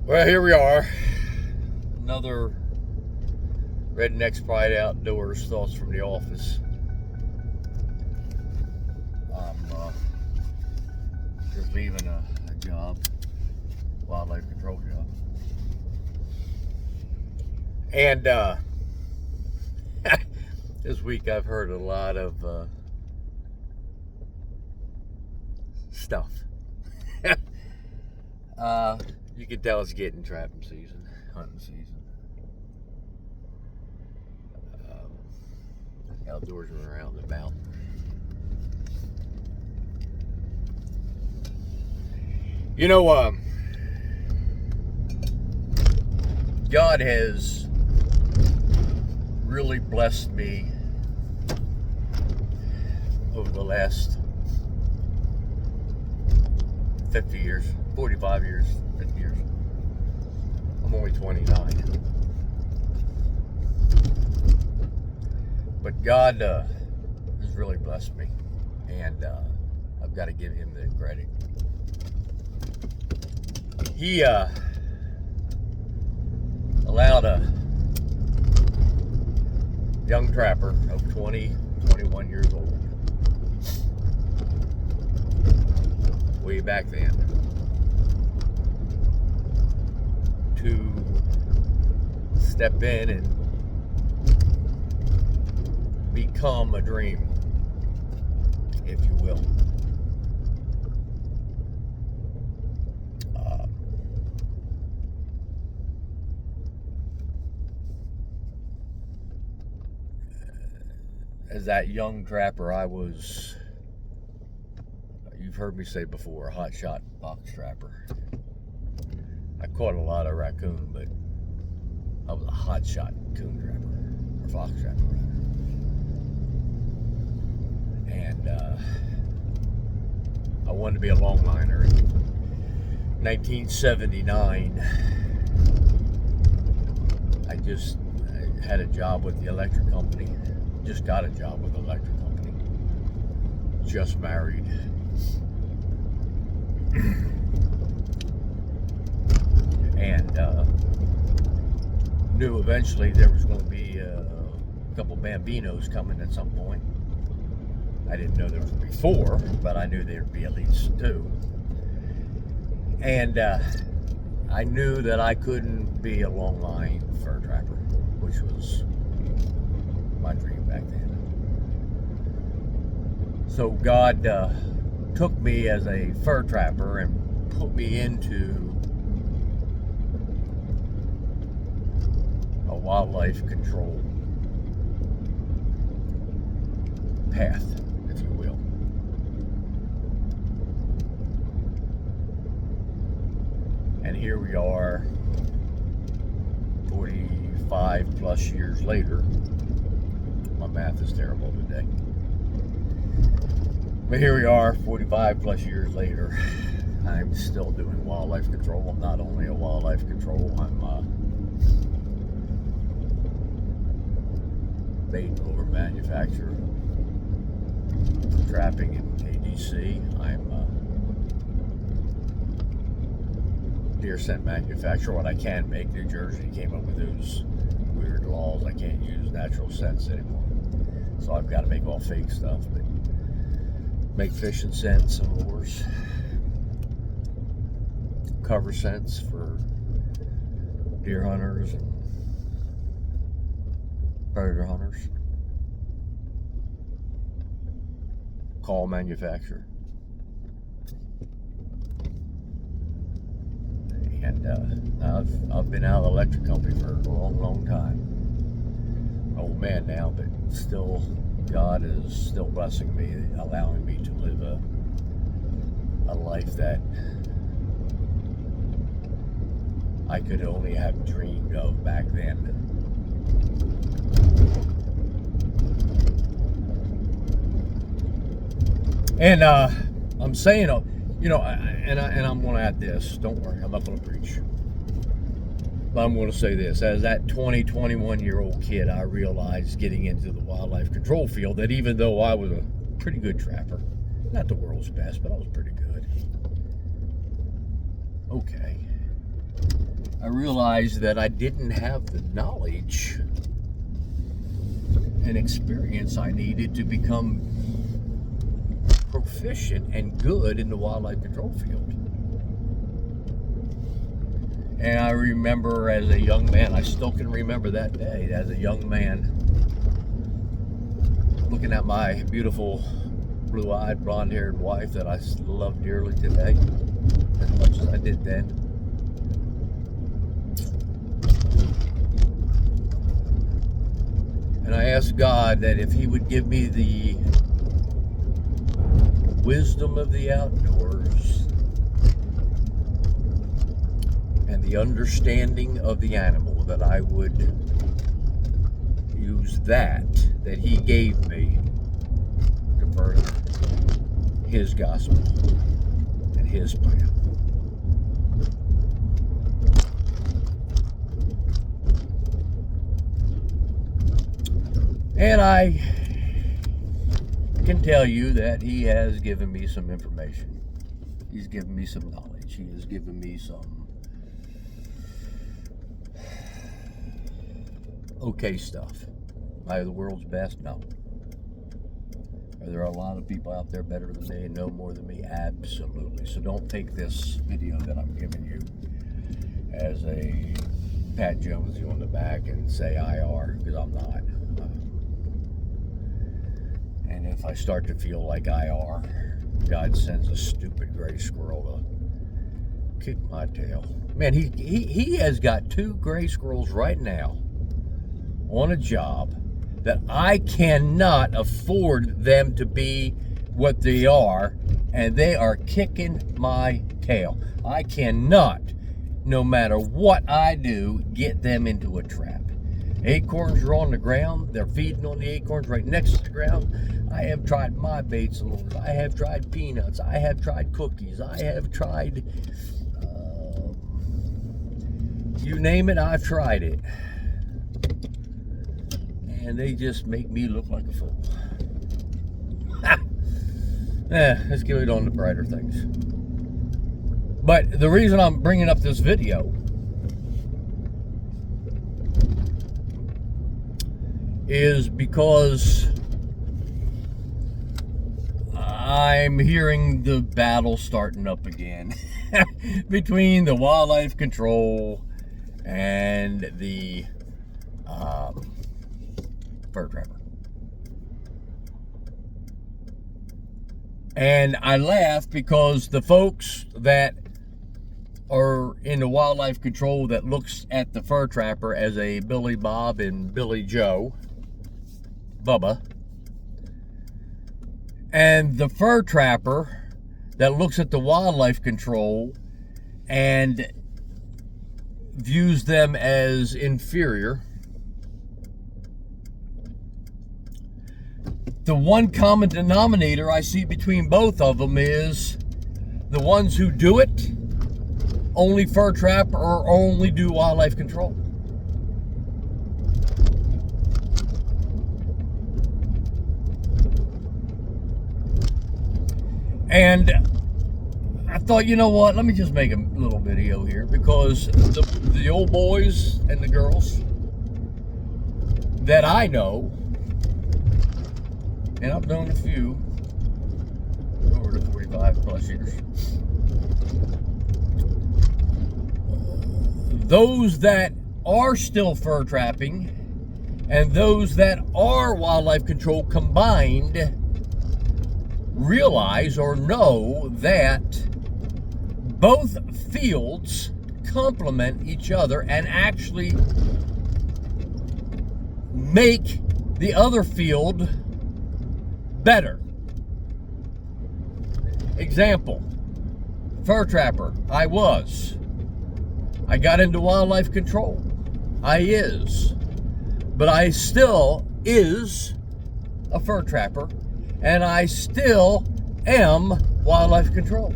Well, here we are. Another Redneck's Pride Outdoors thoughts from the office. I'm just leaving a job, wildlife control job. And this week I've heard a lot of stuff. You can tell it's getting trapping season, hunting season. Outdoors and around and about. You know, God has really blessed me over the last 50 years, 45 years, 50 years. I'm only 29. But God has really blessed me, and I've got to give him the credit. He allowed a young trapper of 20, 21 years old, way back then, to step in and become a dream, if you will. As that young trapper, I was, you've heard me say before, a hot shot box trapper. I caught a lot of raccoon, but I was a hot shot coon trapper, or fox trapper rather. And I wanted to be a longliner. In 1979, I had a job with the electric company. Just got a job with the electric company. Just married. And knew eventually there was going to be a couple Bambinos coming at some point. I didn't know there was going to be 4, but I knew there'd be at least 2. And I knew that I couldn't be a long line fur trapper, which was my dream back then. So God took me as a fur trapper and put me into a wildlife control path, if you will. And here we are, 45 plus years later. My math is terrible today. But here we are, 45 plus years later. I'm still doing wildlife control. I'm not only a wildlife control, I'm bait and lure manufacturer, trapping in ADC. I'm deer scent manufacturer. What I can make, New Jersey came up with those weird laws. I can't use natural scents anymore. So I've got to make all fake stuff, but make fishing scents and lures, cover scents for deer hunters and predator hunters. Call manufacturer. And I've been out of the electric company for a long, long time. Old man now, but still, God is still blessing me, allowing me to live a life that I could only have dreamed of back then. And I'm saying, you know, and I'm going to add this. Don't worry, I'm not going to preach. But I'm going to say this. As that 20, 21-year-old kid, I realized getting into the wildlife control field that even though I was a pretty good trapper, not the world's best, but I was pretty good. Okay. I realized that I didn't have the knowledge and experience I needed to become proficient and good in the wildlife control field. And I remember as a young man, I still can remember that day, as a young man, looking at my beautiful blue-eyed, blonde-haired wife that I love dearly today, as much as I did then. And I asked God that if He would give me the wisdom of the outdoors and the understanding of the animal, that I would use that He gave me to further His gospel and His plan. And I can tell you that He has given me some information. He's given me some knowledge. He has given me some okay stuff. Am I the world's best? No. Are there a lot of people out there better than me and know more than me? Absolutely. So don't take this video that I'm giving you as a pat Jonesy on the back and say IR, because I'm not. And if I start to feel like IR, God sends a stupid gray squirrel to kick my tail. Man, he has got 2 gray squirrels right now on a job that I cannot afford them to be what they are, and they are kicking my tail. I cannot, no matter what I do, get them into a trap. Acorns are on the ground. They're feeding on the acorns right next to the ground. I have tried my baits and lures. I have tried peanuts. I have tried cookies. I have tried, you name it, I've tried it. And they just make me look like a fool. Let's get it on to brighter things. But the reason I'm bringing up this video is because I'm hearing the battle starting up again between the wildlife control and the fur trapper. And I laugh because the folks that are in the wildlife control that looks at the fur trapper as a Billy Bob and Billy Joe, Bubba, and the fur trapper that looks at the wildlife control and views them as inferior, the one common denominator I see between both of them is the ones who do it only fur trap or only do wildlife control. And I thought, you know what, let me just make a little video here, because the old boys and the girls that I know, and I've known a few over the 45 plus years, those that are still fur trapping and those that are wildlife control combined realize or know that both fields complement each other and actually make the other field better. Example, fur trapper, I got into wildlife control. But I still is a fur trapper, and I still am wildlife control.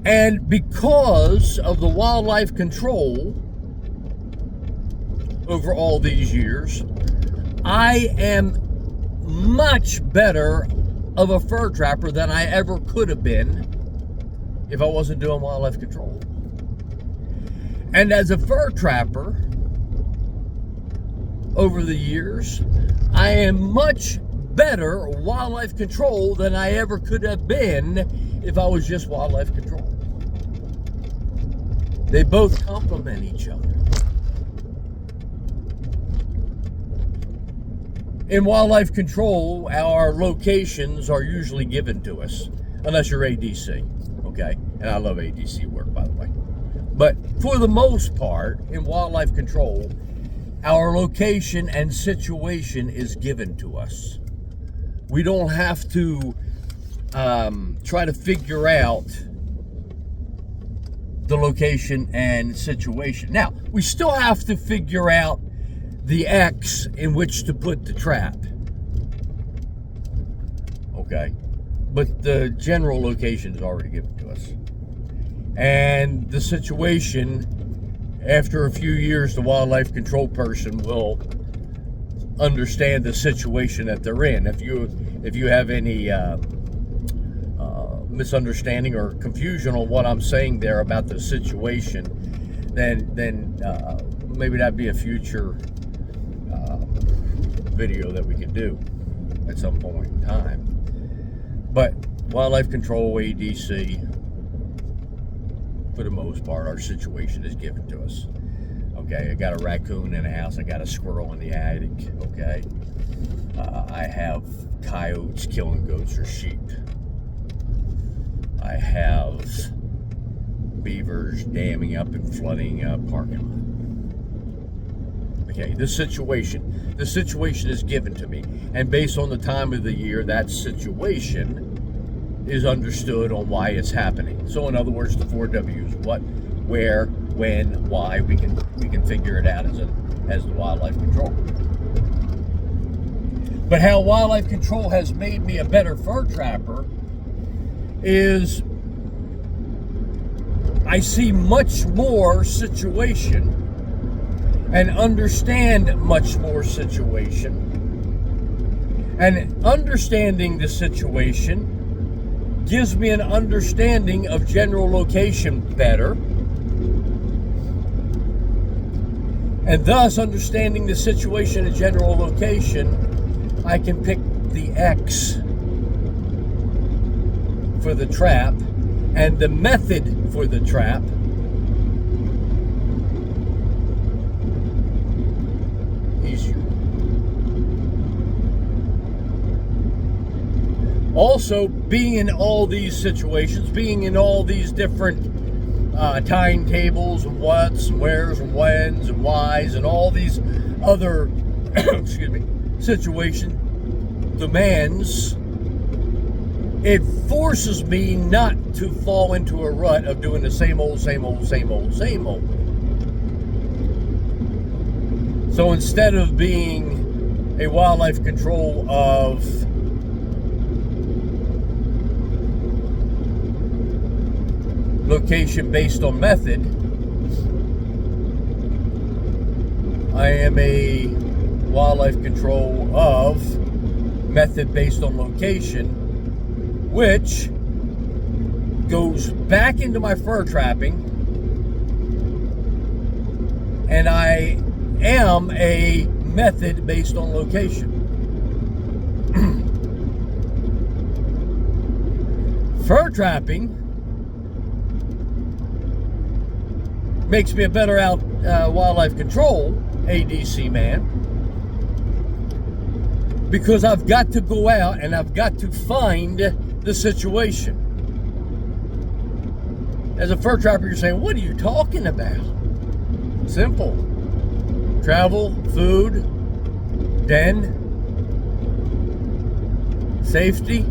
And because of the wildlife control over all these years, I am much better of a fur trapper than I ever could have been if I wasn't doing wildlife control. And as a fur trapper, over the years, I am much better wildlife control than I ever could have been if I was just wildlife control. They both complement each other. In wildlife control, our locations are usually given to us, unless you're ADC, okay? And I love ADC work, by the way. But for the most part, in wildlife control, our location and situation is given to us. We don't have to try to figure out the location and situation. Now, we still have to figure out the X in which to put the trap. Okay. But the general location is already given to us. And the situation, after a few years, the wildlife control person will understand the situation that they're in. If you have any misunderstanding or confusion on what I'm saying there about the situation, then maybe that'd be a future video that we could do at some point in time. But wildlife control, ADC, for the most part, our situation is given to us. Okay, I got a raccoon in the house. I got a squirrel in the attic. Okay, I have coyotes killing goats or sheep. I have beavers damming up and flooding a parking lot. Okay, the situation is given to me, and based on the time of the year, that situation is understood on why it's happening. So in other words, the 4 W's: what, where, when, why. We can figure it out as the wildlife control. But how wildlife control has made me a better fur trapper is I see much more situation and understand much more situation. And understanding the situation gives me an understanding of general location better. And thus, understanding the situation and general location, I can pick the X for the trap and the method for the trap. Easier. Also, being in all these situations, being in all these different timetables and whats and wheres and whens and whys and all these other situation demands, it forces me not to fall into a rut of doing the same old. So instead of being a wildlife control of location based on method, I am a wildlife control of method based on location, which goes back into my fur trapping, and I am a method based on location. Fur trapping makes me a better wildlife control ADC man, because I've got to go out and I've got to find the situation. As a fur trapper, you're saying, what are you talking about? Simple. Travel, food, den, safety.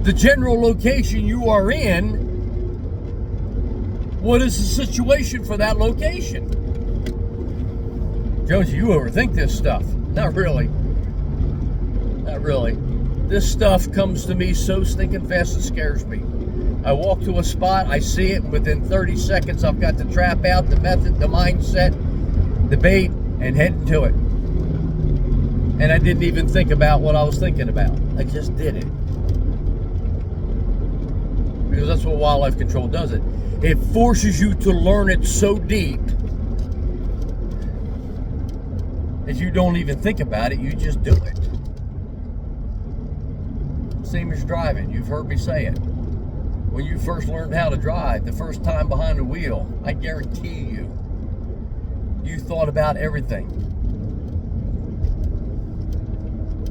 The general location you are in, what is the situation for that location? Jonesy, you overthink this stuff. Not really. Not really. This stuff comes to me so stinking fast it scares me. I walk to a spot, I see it, and within 30 seconds I've got the trap out, the method, the mindset, the bait, and heading to it. And I didn't even think about what I was thinking about. I just did it. Because that's what wildlife control does. It forces you to learn it so deep that you don't even think about it, you just do it. Same as driving. You've heard me say it. When you first learned how to drive, the first time behind the wheel, I guarantee you thought about everything.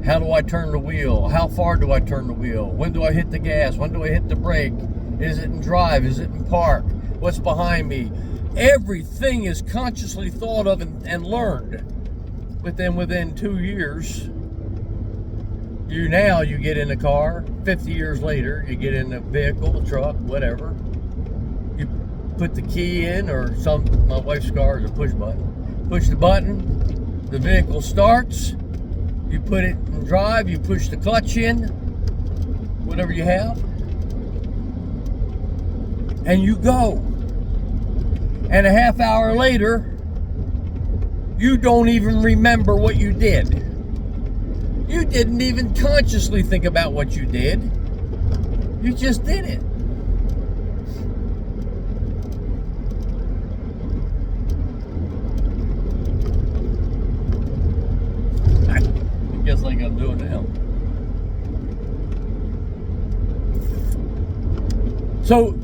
How do I turn the wheel? How far do I turn the wheel? When do I hit the gas? When do I hit the brake? Is it in drive? Is it in park? What's behind me? Everything is consciously thought of and learned. But then within 2 years, you get in a car. 50 years later, you get in a vehicle, a truck, whatever. You put the key in, or my wife's car is a push button. Push the button, the vehicle starts. You put it in drive, you push the clutch in, whatever you have, and you go. And a half hour later, you don't even remember what you did. You didn't even consciously think about what you did. You just did it. Just like I'm doing now. So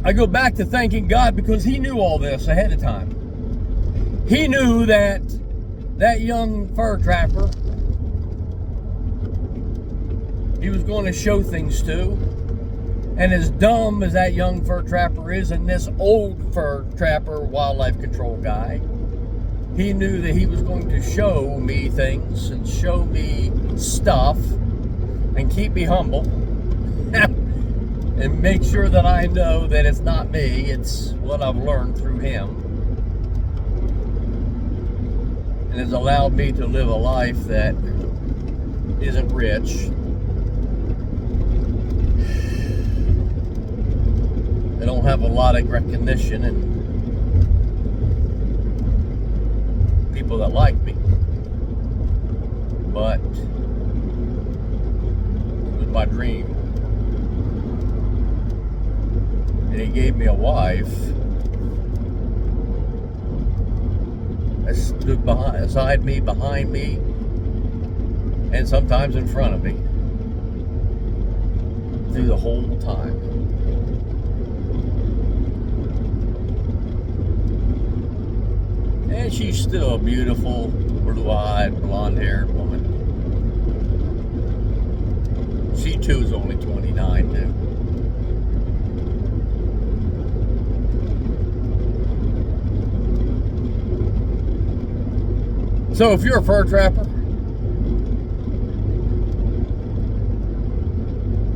I go back to thanking God because He knew all this ahead of time. He knew that young fur trapper, He was going to show things to. And as dumb as that young fur trapper is, and this old fur trapper wildlife control guy, He knew that He was going to show me things and show me stuff and keep me humble and make sure that I know that it's not me, it's what I've learned through Him, and has allowed me to live a life that isn't rich. I don't have a lot of recognition and people that like me, but it was my dream, and He gave me a wife that stood beside me, behind me, and sometimes in front of me through the whole time. And she's still a beautiful, blue-eyed, blonde-haired woman. She too is only 29 too. So if you're a fur trapper,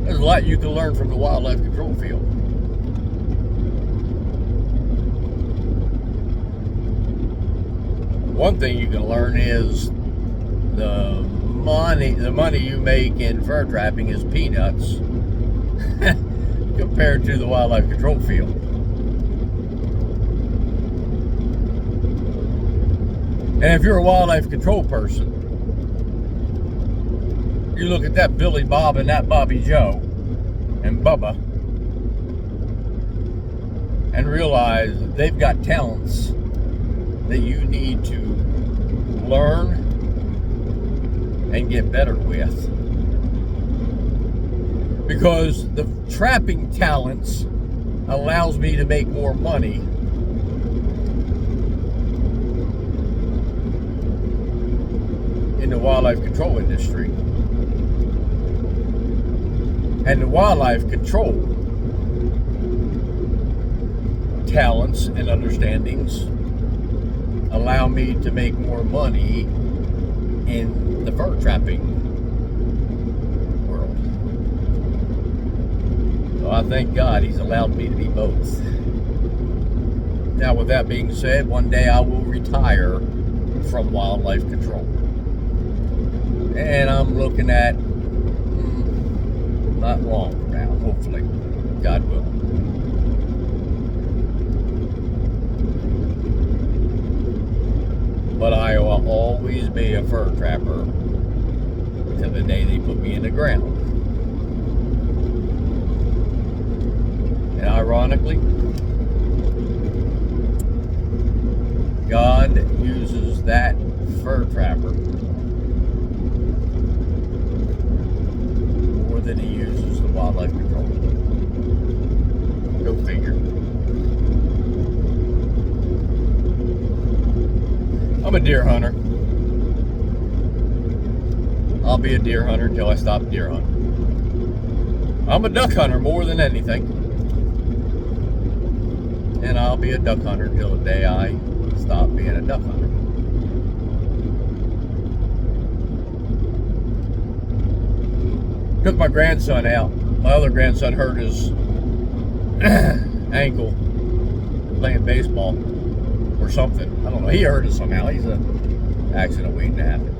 there's a lot you can learn from the wildlife control field. One thing you can learn is the money you make in fur trapping is peanuts compared to the wildlife control field. And if you're a wildlife control person, you look at that Billy Bob and that Bobby Joe and Bubba and realize that they've got talents that you need to learn and get better with. Because the trapping talents allows me to make more money in the wildlife control industry. And the wildlife control talents and understandings allow me to make more money in the fur trapping world. So I thank God He's allowed me to be both. Now, with that being said, one day I will retire from wildlife control. And I'm looking at not long from now, hopefully. God willing. But I will always be a fur trapper till the day they put me in the ground. ironically, God uses that fur trapper more than he uses the wildlife control. Go figure. I'm a deer hunter. I'll be a deer hunter until I stop deer hunting. I'm a duck hunter more than anything. And I'll be a duck hunter until the day I stop being a duck hunter. Took my grandson out. My other grandson hurt his ankle playing baseball or something. I don't know. He hurt it somehow. He's an accident waiting to happen.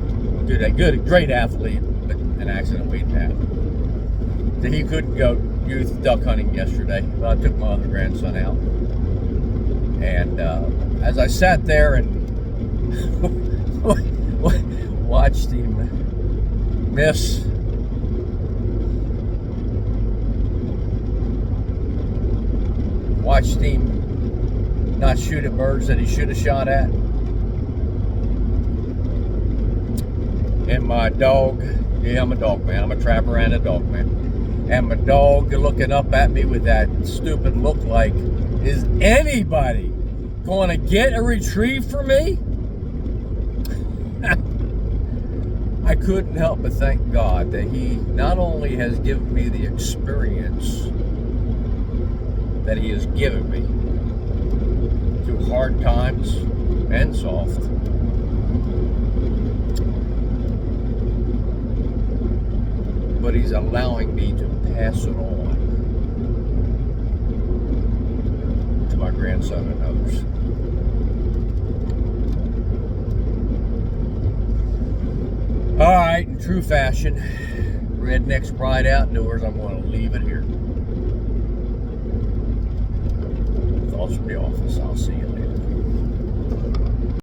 Great athlete, but an accident waiting to happen. So he couldn't go youth duck hunting yesterday. But I took my other grandson out. And as I sat there and watched him miss watched him not shoot at birds that he should have shot at. And my dog, yeah, I'm a dog man. I'm a trapper and a dog man. And my dog looking up at me with that stupid look like, is anybody going to get a retrieve for me? I couldn't help but thank God that he not only has given me the experience that he has given me through hard times and soft, but he's allowing me to pass it on to my grandson and others. All right, in true fashion, Redneck's Pride Outdoors, I'm going to leave it here. Thoughts from the office. I'll see you.